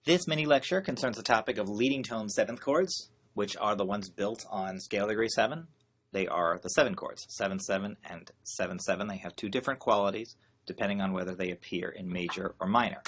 This mini lecture concerns the topic of leading tone seventh chords, which are the ones built on scale degree 7. They are the 7 chords, 7-7 and 7-7. They have two different qualities depending on whether they appear in major or minor.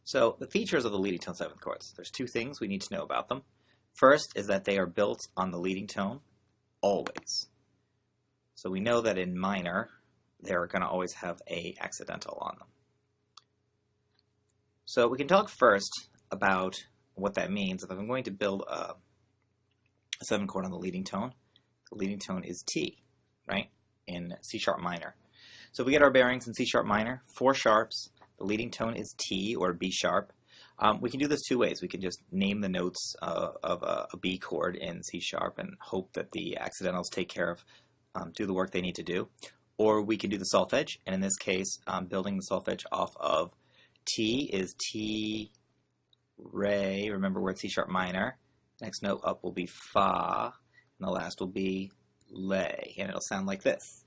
So the features of the leading tone seventh chords, there's two things we need to know about them. First is that they are built on the leading tone always. So we know that in minor, they're going to always have a accidental on them. So we can talk first about what that means. If I'm going to build a 7 chord on the leading tone is T, right, in C sharp minor. So if we get our bearings in C sharp minor, 4 sharps, the leading tone is T or B sharp. We can do this two ways. We can just name the notes of a B chord in C sharp and hope that the accidentals take care of, do the work they need to do. Or we can do the solfege, and in this case, building the solfege off of T is T, Re, remember we're at C sharp minor. Next note up will be Fa, and the last will be Lay, and it'll sound like this.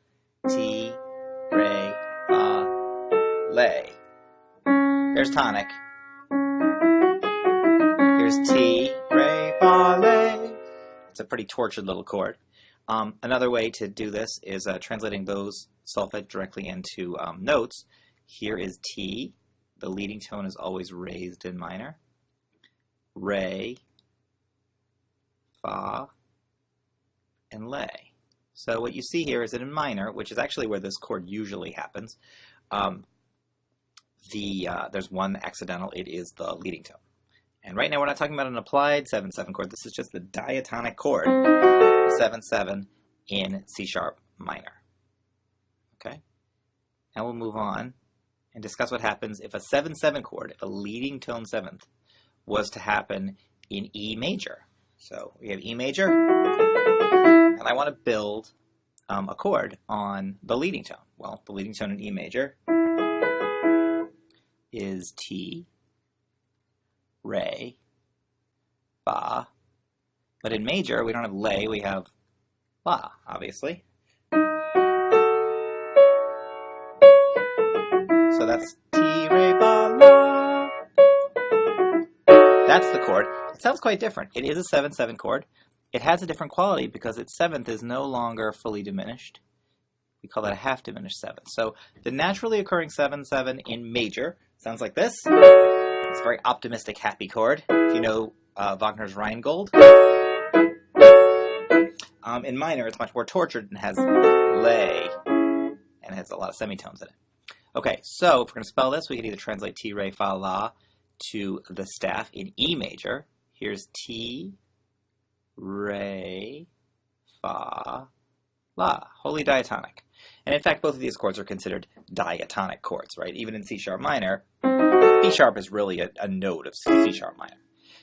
T, Re, Fa, Lay. There's tonic. Here's T, Re, Fa, Lay. It's a pretty tortured little chord. Another way to do this is translating those solfege directly into notes. Here is T. The leading tone is always raised in minor. Re, Fa, and Lay. So what you see here is that in minor, which is actually where this chord usually happens, there's one accidental. It is the leading tone. And right now we're not talking about an applied 7-7 chord. This is just the diatonic chord, 7-7 in C sharp minor. Okay? Now we'll move on and discuss what happens if a 7-7 chord, if a leading tone seventh, was to happen in E major. So we have E major, and I want to build a chord on the leading tone. Well, the leading tone in E major is T, Re, Fa, but in major we don't have Lay, we have La, obviously. So that's T, Re, Fa, La. That's the chord. It sounds quite different. It is a 7-7 chord. It has a different quality because its seventh is no longer fully diminished. We call that a half diminished seventh. So the naturally occurring 7-7 in major sounds like this. It's a very optimistic, happy chord. If you know Wagner's Rheingold. In minor, it's much more tortured and has lay and has a lot of semitones in it. Okay, so if we're going to spell this, we can either translate T, Re, Fa, La to the staff in E major. Here's T, Re, Fa, La, wholly diatonic. And in fact, both of these chords are considered diatonic chords, right? Even in C sharp minor, B sharp is really a note of C sharp minor.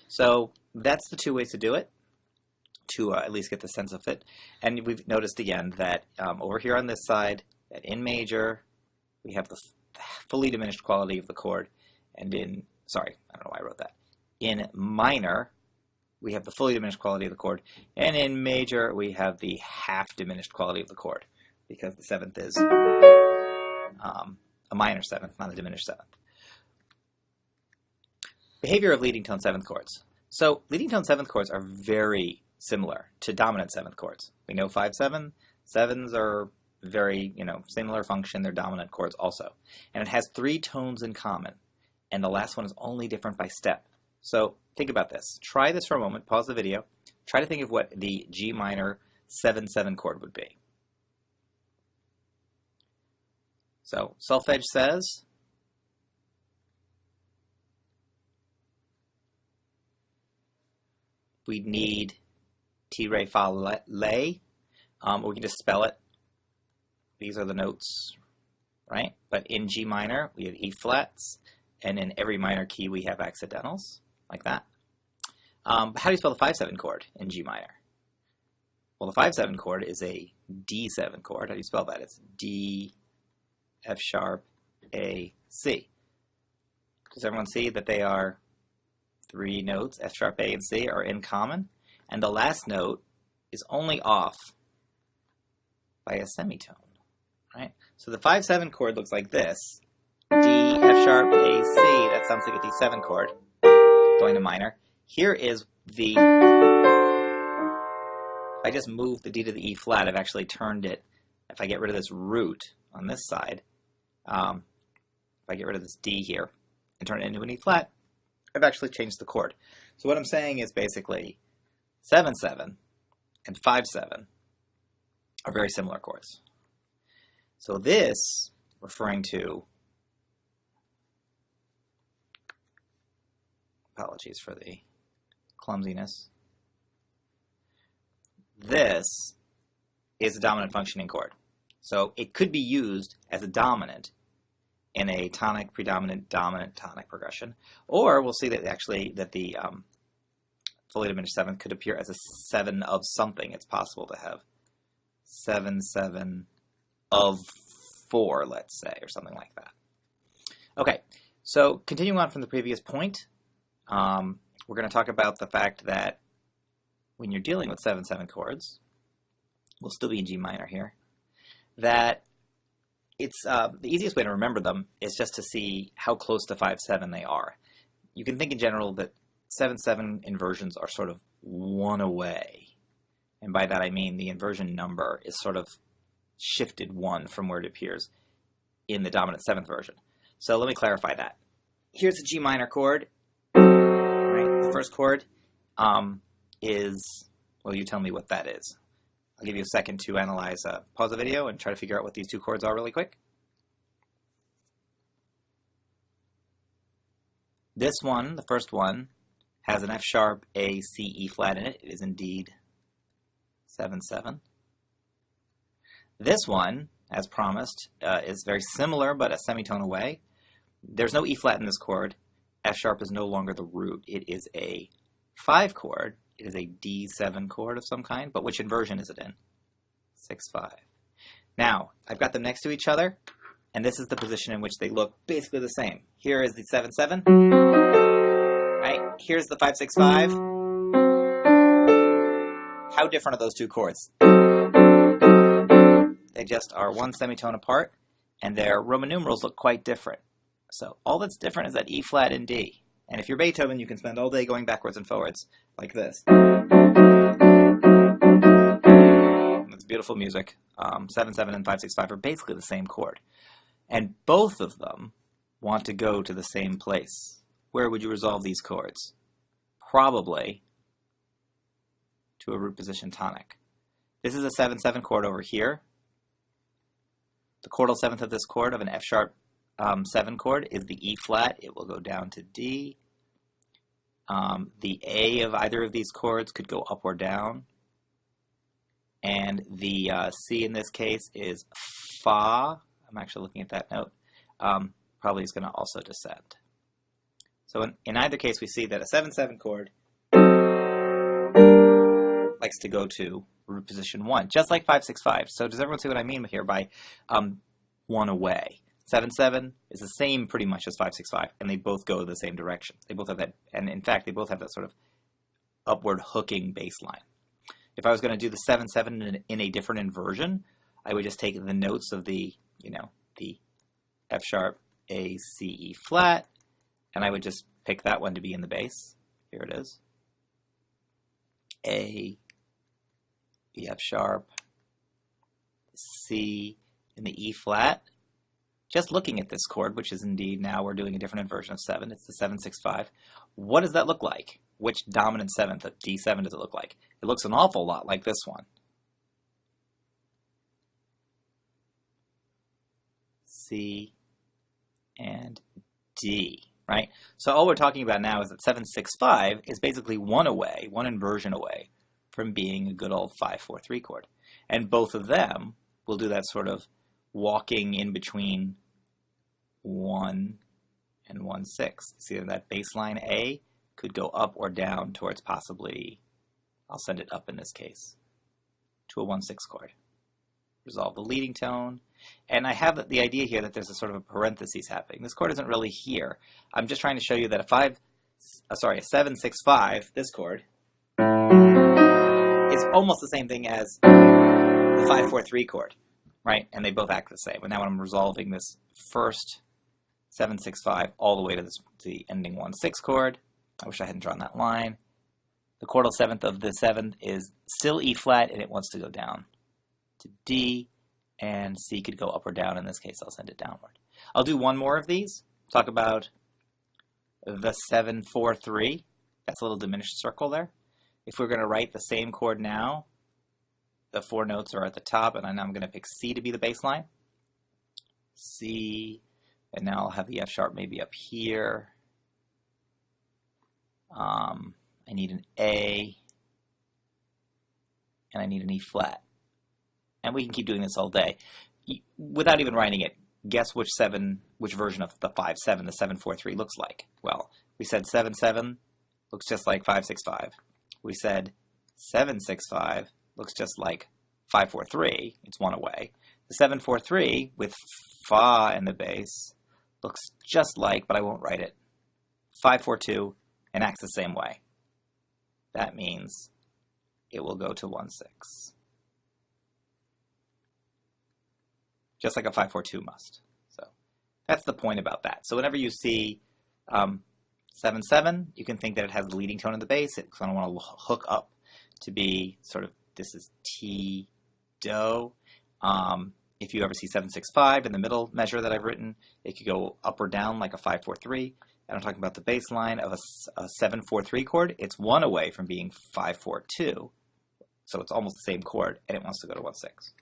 So that's the two ways to do it, to at least get the sense of it. And we've noticed again that over here on this side, that in major, we have the fully diminished quality of the chord, and in, sorry, I don't know why I wrote that. In minor, we have the fully diminished quality of the chord, and in major, we have the half diminished quality of the chord, because the seventh is a minor seventh, not a diminished seventh. Behavior of leading tone seventh chords. So leading tone seventh chords are very similar to dominant seventh chords. We know 5-7, sevens are very, similar function. They're dominant chords also. And it has 3 tones in common. And the last one is only different by step. So think about this. Try this for a moment. Pause the video. Try to think of what the G minor 7-7 chord would be. So solfege says we need T, Re, Fa, Lay. We can just spell it. These are the notes, right? But in G minor, we have E flats, and in every minor key, we have accidentals, like that. But how do you spell the 5-7 chord in G minor? Well, the 5-7 chord is a D7 chord. How do you spell that? It's D, F sharp, A, C. Does everyone see that they are 3 notes, F sharp, A, and C, are in common? And the last note is only off by a semitone, right? So the 5-7 chord looks like this. D, F sharp, A, C. that sounds like a D7 chord going to minor. Here is the, I just moved the D to the E flat. I've actually turned it, if I get rid of this root on this side, if I get rid of this D here and turn it into an E flat, I've actually changed the chord. So what I'm saying is basically 7/7 and 5/7 are very similar chords. So this, referring to, apologies for the clumsiness, this is a dominant functioning chord. So it could be used as a dominant in a tonic, predominant, dominant, tonic progression. Or we'll see that actually that the fully diminished seventh could appear as a 7 of something. It's possible to have 7/7 of 4, let's say, or something like that. Okay, so continuing on from the previous point, we're going to talk about the fact that when you're dealing with 7/7 chords, we'll still be in G minor here, that it's the easiest way to remember them is just to see how close to 5/7 they are. You can think in general that 7/7 inversions are sort of 1 away. And by that I mean the inversion number is sort of shifted 1 from where it appears in the dominant 7th version. So let me clarify that. Here's a G minor chord. Right? The first chord is, well, you tell me what that is. I'll give you a second to analyze, pause the video and try to figure out what these two chords are really quick. This one, the first one, has an F sharp, A, C, E flat in it. It is indeed 7/7. This one, as promised, is very similar but a semitone away. There's no E flat in this chord. F sharp is no longer the root. It is a 5 chord. It is a D7 chord of some kind, but which inversion is it in? 6/5. Now, I've got them next to each other, and this is the position in which they look basically the same. Here is the 7/7, right? Here's the 5/6/5. How different are those two chords? They just are 1 semitone apart, and their Roman numerals look quite different. So all that's different is that E flat and D. And if you're Beethoven, you can spend all day going backwards and forwards like this. It's beautiful music. 7/7 and 5/6/5 are basically the same chord. And both of them want to go to the same place. Where would you resolve these chords? Probably to a root position tonic. This is a 7/7 chord over here. The chordal 7th of this chord, of an F sharp 7 chord, is the E flat. It will go down to D. The A of either of these chords could go up or down. And the C in this case is Fa. I'm actually looking at that note. Probably is going to also descend. So in either case, we see that a 7/7 chord likes to go to root position 1, just like 5/6/5. So does everyone see what I mean here by 1 away? 7/7 is the same pretty much as 5/6/5, and they both go the same direction. They both have that, and in fact, they both have that sort of upward hooking bass line. If I was going to do the 7/7 in a different inversion, I would just take the notes of the, the F sharp, A, C, E flat, and I would just pick that one to be in the bass. Here it is. A, the F sharp, C, and the E flat. Just looking at this chord, which is indeed now we're doing a different inversion of 7. It's the 7/6/5. What does that look like? Which dominant 7th of D7 does it look like? It looks an awful lot like this one. C and D, right? So all we're talking about now is that 7/6/5 is basically 1 away, 1 inversion away from being a good old 5/4/3 chord. And both of them will do that sort of walking in between 1 and 1/6. See that bass line A could go up or down towards possibly, I'll send it up in this case, to a 1/6 chord. Resolve the leading tone. And I have the idea here that there's a sort of a parenthesis happening. This chord isn't really here. I'm just trying to show you that a 7/6/5, this chord, is almost the same thing as the 5/4/3 chord, right? And they both act the same. And now when I'm resolving this first 7, 6, 5, all the way to the ending 1, 6 chord. I wish I hadn't drawn that line. The chordal seventh of the seventh is still E flat, and it wants to go down to D, and C could go up or down. In this case, I'll send it downward. I'll do one more of these. Talk about the 7, 4, 3. That's a little diminished circle there. If we're going to write the same chord now, the 4 notes are at the top, and I'm going to pick C to be the bass line. C, and now I'll have the F sharp maybe up here. I need an A, and I need an E flat. And we can keep doing this all day. Without even writing it, guess which version of the 5, 7, the 7, 4, 3 looks like. Well, we said 7, 7 looks just like 5, 6, 5. We said 7, 6, 5 looks just like 5, 4, 3. It's one away. The 7, 4, 3 with Fa in the bass looks just like, but I won't write it, 5, 4, 2, and acts the same way. That means it will go to 1, 6. Just like a 5, 4, 2 must. So that's the point about that. So whenever you see 7, 7, you can think that it has the leading tone in the bass. It's going to want to hook up to be sort of, this is T, Do. If you ever see 7, 6, 5 in the middle measure that I've written, it could go up or down like a 5, 4, 3. And I'm talking about the bass line of a 7, 4, 3 chord. It's one away from being 5, 4, 2. So it's almost the same chord, and it wants to go to 1, 6.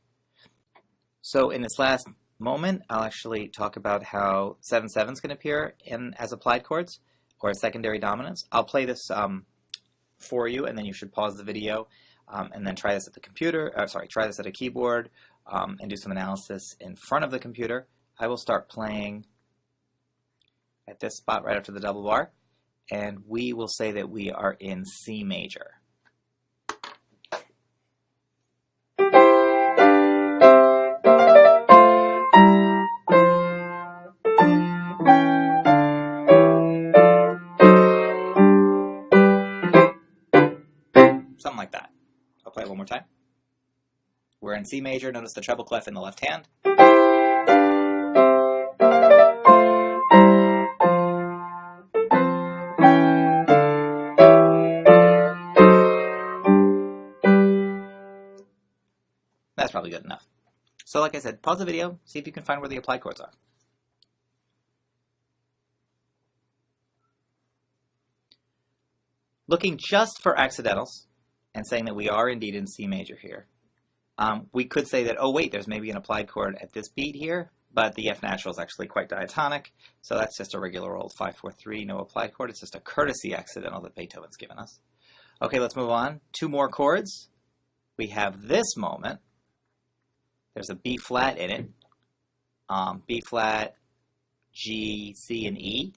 So in this last moment, I'll actually talk about how 7, 7 is going to appear as applied chords or as secondary dominants. I'll play this for you, and then you should pause the video and then try this at the computer. Try this at a keyboard and do some analysis in front of the computer. I will start playing at this spot right after the double bar, and we will say that we are in C major. Something like that. I'll play it one more time. We're in C major. Notice the treble clef in the left hand. That's probably good enough. So like I said, pause the video, see if you can find where the applied chords are. Looking just for accidentals and saying that we are indeed in C major here, we could say that, oh wait, there's maybe an applied chord at this beat here, but the F natural is actually quite diatonic, so that's just a regular old 5, 4, 3, no applied chord. It's just a courtesy accidental that Beethoven's given us. Okay, let's move on. 2 more chords. We have this moment. There's a B flat in it. B flat, G, C, and E.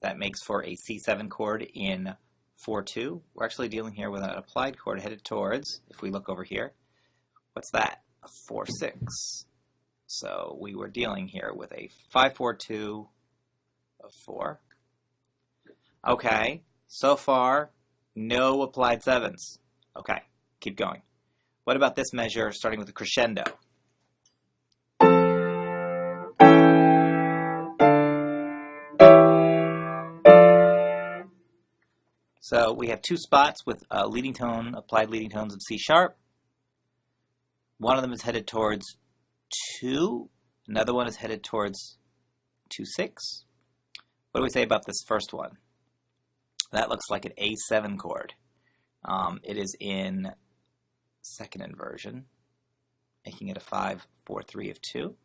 That makes for a C7 chord in 4-2. We're actually dealing here with an applied chord headed towards, if we look over here, what's that? A 4-6. So we were dealing here with a 5-4-2 of 4. Okay, so far, no applied 7s. Okay, keep going. What about this measure starting with a crescendo? So we have 2 spots with leading tone, applied leading tones of C sharp. One of them is headed towards 2. Another one is headed towards 2-6. What do we say about this first one? That looks like an A7 chord. It is in second inversion, making it a 5-4-3 of 2.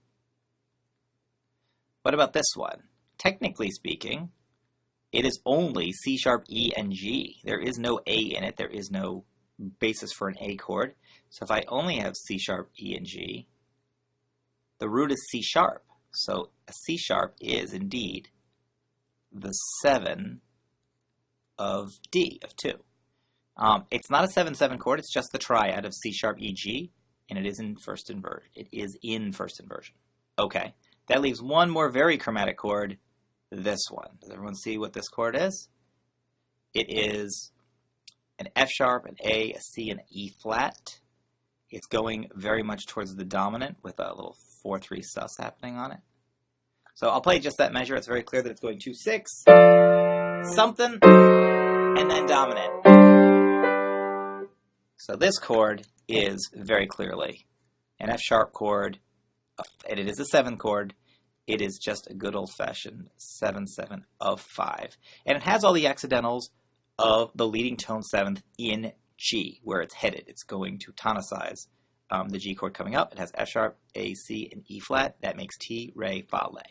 What about this one? Technically speaking, it is only C sharp, E, and G. There is no A in it. There is no basis for an A chord. So if I only have C sharp, E, and G, the root is C sharp. So a C sharp is indeed the 7 of D, of 2. It's not a 7-7 chord. It's just the triad of C sharp, E, G, and it is in first inversion. It is in first inversion. Okay, that leaves one more very chromatic chord, this one. Does everyone see what this chord is? It is an F sharp, an A, a C, and an E flat. It's going very much towards the dominant with a little 4-3 sus happening on it. So I'll play just that measure. It's very clear that it's going 2-6, something, and then dominant. So this chord is very clearly an F sharp chord, and it is a 7th chord. It is just a good old-fashioned 7/7 of 5. And it has all the accidentals of the leading tone 7th in G, where it's headed. It's going to tonicize the G chord coming up. It has F sharp, A, C, and E flat. That makes Ti, Re, Fa, Le.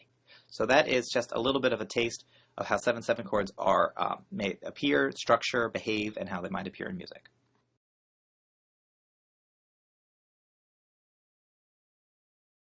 So that is just a little bit of a taste of how 7/7 chords are may appear, structure, behave, and how they might appear in music.